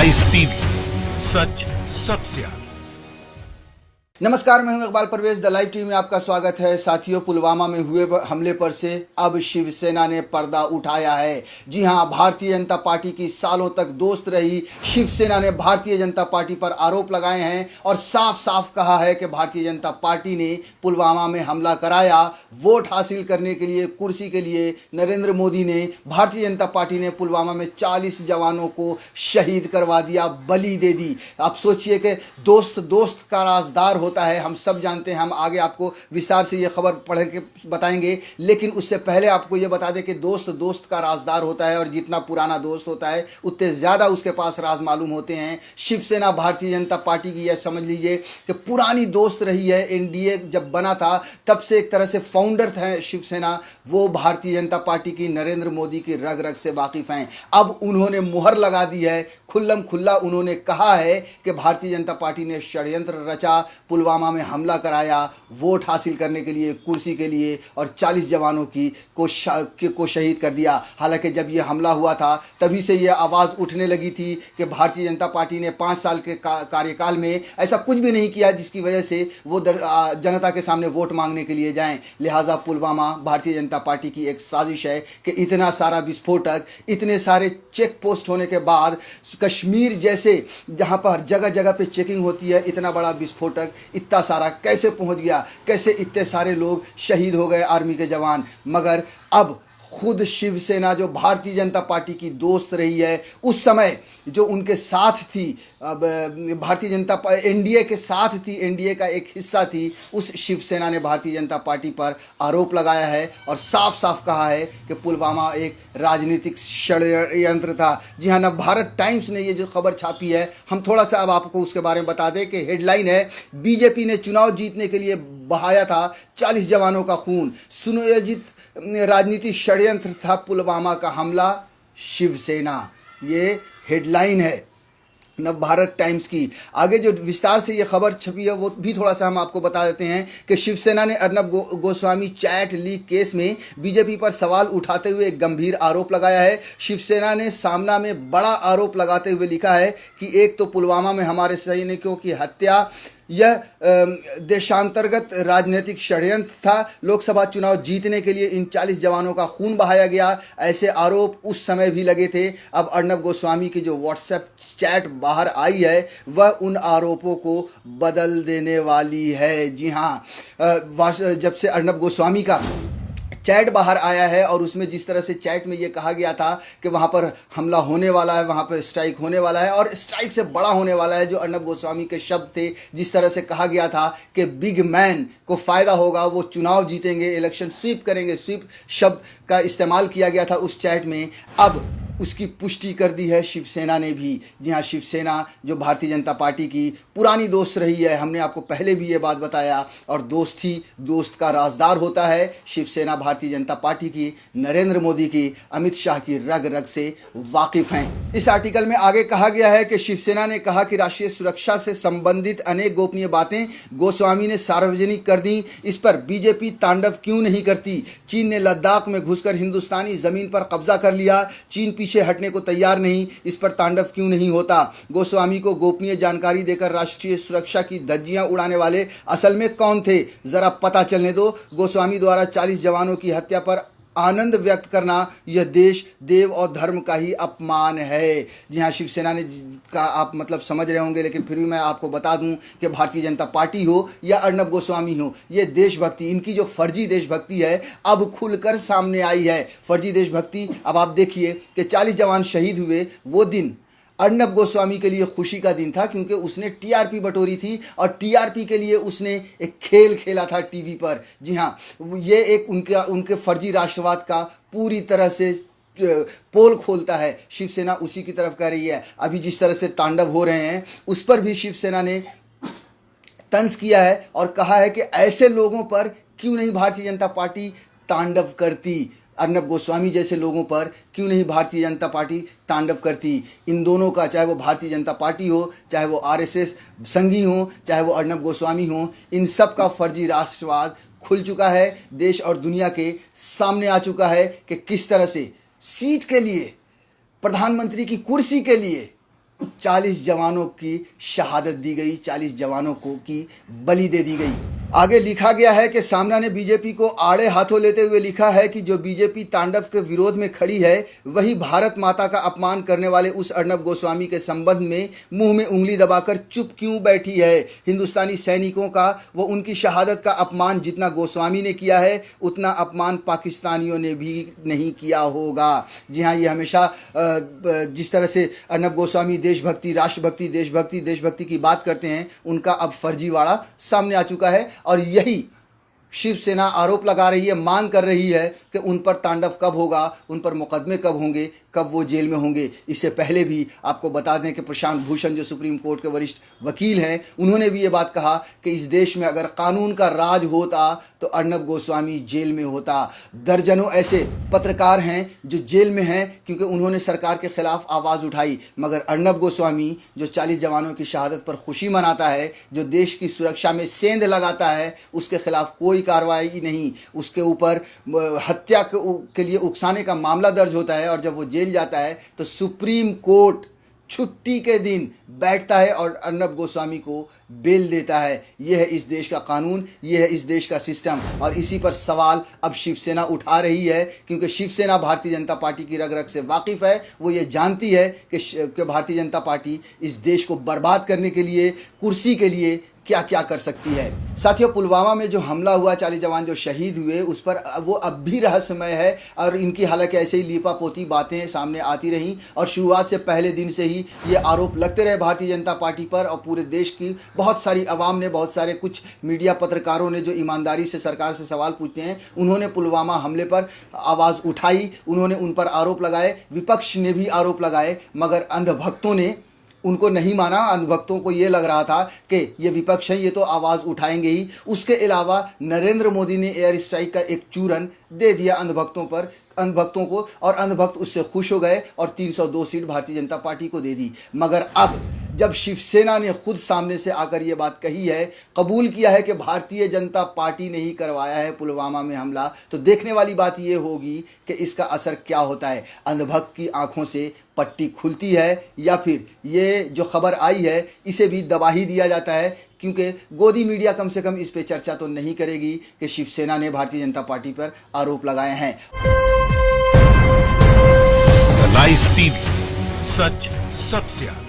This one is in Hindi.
लाइव टीवी, सच सबसे आगे। नमस्कार, मैं हूं Iqbal Parvez. The live TV में आपका स्वागत है। साथियों, पुलवामा में हुए हमले पर से अब शिवसेना ने पर्दा उठाया है। जी हां, भारतीय जनता पार्टी की सालों तक दोस्त रही शिवसेना ने भारतीय जनता पार्टी पर आरोप लगाए हैं और साफ साफ कहा है कि भारतीय जनता पार्टी ने पुलवामा में हमला कराया। वोट हासिल करने के लिए, कुर्सी के लिए नरेंद्र मोदी ने, भारतीय जनता पार्टी ने पुलवामा में 40 जवानों को शहीद करवा दिया, बलि दे दी। आप सोचिए कि दोस्त दोस्त का राजदार होता है, हम सब जानते हैं। हम आगे आपको विस्तार से ये खबर पढ़ के बताएंगे, लेकिन उससे पहले आपको ये बता दें कि दोस्त दोस्त का राजदार होता है और जितना पुराना दोस्त होता है उतने ज़्यादा उसके पास राज मालूम होते हैं। शिवसेना भारतीय जनता पार्टी की, यह समझ लीजिए कि पुरानी दोस्त रही है। एनडीए जब बना था तब से एक तरह से फाउंडर है शिवसेना। वो भारतीय जनता पार्टी की, नरेंद्र मोदी की रग रग से वाकिफ़ हैं। अब उन्होंने मुहर लगा दी है, खुल्लम खुल्ला उन्होंने कहा है कि भारतीय जनता पार्टी ने षड्यंत्र रचा, पुलवामा में हमला कराया वोट हासिल करने के लिए, कुर्सी के लिए, और 40 जवानों को शहीद कर दिया। हालांकि जब ये हमला हुआ था तभी से ये आवाज़ उठने लगी थी कि भारतीय जनता पार्टी ने 5 साल के कार्यकाल में ऐसा कुछ भी नहीं किया जिसकी वजह से वो जनता के सामने वोट मांगने के लिए जाएं। लिहाजा पुलवामा भारतीय जनता पार्टी की एक साजिश है कि इतना सारा विस्फोटक, इतने सारे चेक पोस्ट होने के बाद, कश्मीर जैसे जहाँ पर जगह जगह पे चेकिंग होती है, इतना बड़ा विस्फोटक इतना सारा कैसे पहुंच गया, कैसे इतने सारे लोग शहीद हो गए, आर्मी के जवान। मगर अब खुद शिवसेना, जो भारतीय जनता पार्टी की दोस्त रही है, उस समय जो उनके साथ थी, भारतीय जनता एनडीए के साथ थी, एनडीए का एक हिस्सा थी, उस शिवसेना ने भारतीय जनता पार्टी पर आरोप लगाया है और साफ साफ कहा है कि पुलवामा एक राजनीतिक षड्यंत्र था। जी हाँ, नवभारत टाइम्स ने ये जो खबर छापी है, हम थोड़ा सा अब आपको उसके बारे में बता दें कि हेडलाइन है, बीजेपी ने चुनाव जीतने के लिए बहाया था 40 जवानों का खून, सुनियोजित राजनीतिक षड्यंत्र था पुलवामा का हमला, शिवसेना। ये हेडलाइन है नवभारत टाइम्स की। आगे जो विस्तार से ये खबर छपी है वो भी थोड़ा सा हम आपको बता देते हैं कि शिवसेना ने Arnab Goswami chat leak case में बीजेपी पर सवाल उठाते हुए एक गंभीर आरोप लगाया है। शिवसेना ने सामना में बड़ा आरोप लगाते हुए लिखा है कि एक तो पुलवामा में हमारे सैनिकों की हत्या, यह देशांतर्गत राजनीतिक षड्यंत्र था। लोकसभा चुनाव जीतने के लिए इन 40 जवानों का खून बहाया गया, ऐसे आरोप उस समय भी लगे थे। अब अर्नब गोस्वामी की जो व्हाट्सएप चैट बाहर आई है वह उन आरोपों को बदल देने वाली है। जी हाँ, जब से अर्नब गोस्वामी का चैट बाहर आया है और उसमें जिस तरह से चैट में ये कहा गया था कि वहाँ पर हमला होने वाला है, वहाँ पर स्ट्राइक होने वाला है और स्ट्राइक से बड़ा होने वाला है, जो अर्नब गोस्वामी के शब्द थे, जिस तरह से कहा गया था कि बिग मैन को फ़ायदा होगा, वो चुनाव जीतेंगे, इलेक्शन स्वीप करेंगे, स्वीप शब्द का इस्तेमाल किया गया था उस चैट में, अब उसकी पुष्टि कर दी है शिवसेना ने भी। जी हाँ, शिवसेना जो भारतीय जनता पार्टी की पुरानी दोस्त रही है, हमने आपको पहले भी ये बात बताया, और दोस्त ही दोस्त का राजदार होता है। शिवसेना भारतीय जनता पार्टी की, नरेंद्र मोदी की, अमित शाह की रग रग से वाकिफ़ हैं। इस आर्टिकल में आगे कहा गया है कि शिवसेना ने कहा कि राष्ट्रीय सुरक्षा से संबंधित अनेक गोपनीय बातें गोस्वामी ने सार्वजनिक कर दी, इस पर बीजेपी तांडव क्यों नहीं करती। चीन ने लद्दाख में घुसकर हिंदुस्तानी ज़मीन पर कब्जा कर लिया, चीन पीछे हटने को तैयार नहीं, इस पर तांडव क्यों नहीं होता। गोस्वामी को गोपनीय जानकारी देकर राष्ट्रीय सुरक्षा की धज्जियां उड़ाने वाले असल में कौन थे, जरा पता चलने दो। गोस्वामी द्वारा 40 जवानों की हत्या पर आनंद व्यक्त करना यह देश, देव और धर्म का ही अपमान है। जी हाँ, शिवसेना ने का आप मतलब समझ रहे होंगे, लेकिन फिर भी मैं आपको बता दूं कि भारतीय जनता पार्टी हो या अर्नब गोस्वामी हो, ये देशभक्ति, इनकी जो फर्जी देशभक्ति है अब खुलकर सामने आई है। फर्जी देशभक्ति, अब आप देखिए कि 40 जवान शहीद हुए, वो दिन अर्नब गोस्वामी के लिए खुशी का दिन था, क्योंकि उसने टीआरपी बटोरी थी और टीआरपी के लिए उसने एक खेल खेला था टीवी पर। जी हाँ, ये एक उनके फर्जी राष्ट्रवाद का पूरी तरह से पोल खोलता है। शिवसेना उसी की तरफ कर रही है। अभी जिस तरह से तांडव हो रहे हैं उस पर भी शिवसेना ने तंज किया है और कहा है कि ऐसे लोगों पर क्यों नहीं भारतीय जनता पार्टी तांडव करती, अर्नब गोस्वामी जैसे लोगों पर क्यों नहीं भारतीय जनता पार्टी तांडव करती। इन दोनों का, चाहे वो भारतीय जनता पार्टी हो, चाहे वो आरएसएस संघी हो, चाहे वो अर्नब गोस्वामी हो, इन सब का फर्जी राष्ट्रवाद खुल चुका है, देश और दुनिया के सामने आ चुका है कि किस तरह से सीट के लिए, प्रधानमंत्री की कुर्सी के लिए 40 जवानों की शहादत दी गई, 40 जवानों को की बलि दे दी गई। आगे लिखा गया है कि सामना ने बीजेपी को आड़े हाथों लेते हुए लिखा है कि जो बीजेपी तांडव के विरोध में खड़ी है वही भारत माता का अपमान करने वाले उस अर्नब गोस्वामी के संबंध में मुंह में उंगली दबाकर चुप क्यों बैठी है। हिंदुस्तानी सैनिकों का व उनकी शहादत का अपमान जितना गोस्वामी ने किया है उतना अपमान पाकिस्तानियों ने भी नहीं किया होगा। जी हाँ, ये हमेशा जिस तरह से अर्नब गोस्वामी देशभक्ति, राष्ट्रभक्ति, देशभक्ति की बात करते हैं, उनका अब फर्जीवाड़ा सामने आ चुका है और यही शिवसेना आरोप लगा रही है, मांग कर रही है कि उन पर तांडव कब होगा, उन पर मुकदमे कब होंगे, कब वो जेल में होंगे। इससे पहले भी आपको बता दें कि प्रशांत भूषण जो सुप्रीम कोर्ट के वरिष्ठ वकील हैं, उन्होंने भी ये बात कहा कि इस देश में अगर कानून का राज होता तो अर्नब गोस्वामी जेल में होता। दर्जनों ऐसे पत्रकार हैं जो जेल में हैं क्योंकि उन्होंने सरकार के खिलाफ आवाज़ उठाई, मगर अर्नब गोस्वामी जो 40 जवानों की शहादत पर खुशी मनाता है, जो देश की सुरक्षा में सेंध लगाता है, उसके खिलाफ कोई कार्रवाई नहीं। उसके ऊपर हत्या के लिए उकसाने का मामला दर्ज होता है और जब वो जेल जाता है तो सुप्रीम कोर्ट छुट्टी के दिन बैठता है और अर्नब गोस्वामी को बेल देता है। यह है इस देश का कानून, यह है इस देश का सिस्टम और इसी पर सवाल अब शिवसेना उठा रही है क्योंकि शिवसेना भारतीय जनता पार्टी की रग रग से वाकिफ़ है। वो ये जानती है कि भारतीय जनता पार्टी इस देश को बर्बाद करने के लिए, कुर्सी के लिए क्या क्या कर सकती है। साथियों, पुलवामा में जो हमला हुआ, 40 जवान जो शहीद हुए, उस पर वो अब भी रहस्यमय है और इनकी हालांकि ऐसे ही लीपापोती बातें सामने आती रहीं और शुरुआत से पहले दिन से ही ये आरोप लगते रहे भारतीय जनता पार्टी पर और पूरे देश की बहुत सारी आवाम ने, बहुत सारे कुछ मीडिया पत्रकारों ने जो ईमानदारी से सरकार से सवाल पूछते हैं, उन्होंने पुलवामा हमले पर आवाज़ उठाई, उन्होंने उन पर आरोप लगाए, विपक्ष ने भी आरोप लगाए, मगर अंधभक्तों ने उनको नहीं माना। अंधभक्तों को ये लग रहा था कि ये विपक्ष है, ये तो आवाज़ उठाएंगे ही। उसके अलावा नरेंद्र मोदी ने एयर स्ट्राइक का एक चूरन दे दिया अंधभक्तों को और अंधभक्त उससे खुश हो गए और 302 सीट भारतीय जनता पार्टी को दे दी। मगर अब जब शिवसेना ने खुद सामने से आकर ये बात कही है, कबूल किया है कि भारतीय जनता पार्टी ने ही करवाया है पुलवामा में हमला, तो देखने वाली बात ये होगी कि इसका असर क्या होता है। अंधभक्त की आंखों से पट्टी खुलती है या फिर ये जो खबर आई है इसे भी दबा ही दिया जाता है, क्योंकि गोदी मीडिया कम से कम इस पे चर्चा तो नहीं करेगी कि शिवसेना ने भारतीय जनता पार्टी पर आरोप लगाए हैं। लाइव टीवी, सच सबसे आगे।